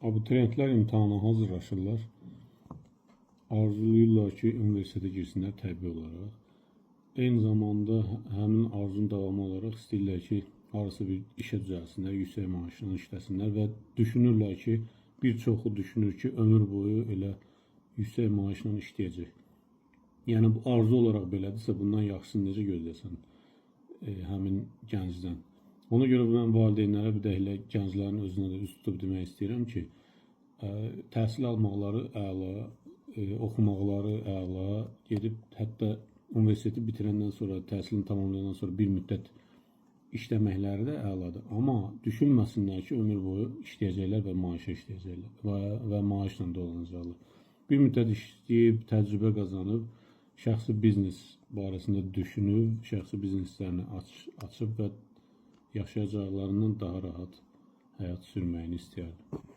Abituriyentlər imtahana hazırlaşırlar. Arzulayırlar ki, universitetə girsinlər təbii olaraq. Eyni zamanda həmin arzunun davamı olaraq istəyirlər ki, harasa bir işə düzəlsinlər, yüksək maaşla işləsinlər və düşünürlər ki, bir çoxu düşünür ki, ömür boyu elə yüksək maaşla işləyəcək. Yəni bu arzu olaraq belədirsə, bundan yaxşısını necə gözləsən həmin gəncdən. Ona görə mən valideynlərə bir də elə gənclərin özünə də üz tutub demək istəyirəm ki, təhsil almaqları əla, oxumaqları əla, gedib hətta universiteti bitirəndən sonra, təhsilini tamamlayandan sonra bir müddət işləməkləri də əladır. Amma düşünməsinlər ki, ömür boyu işləyəcəklər və maaşa işləyəcəklər və maaşla dolanacaqlar. Bir müddət işləyib, təcrübə qazanıb, şəxsi biznes barəsində düşünüb, şəxsi bizneslərini açıb və yaşayacaqlarından daha rahat həyat sürməyini istəyərdim.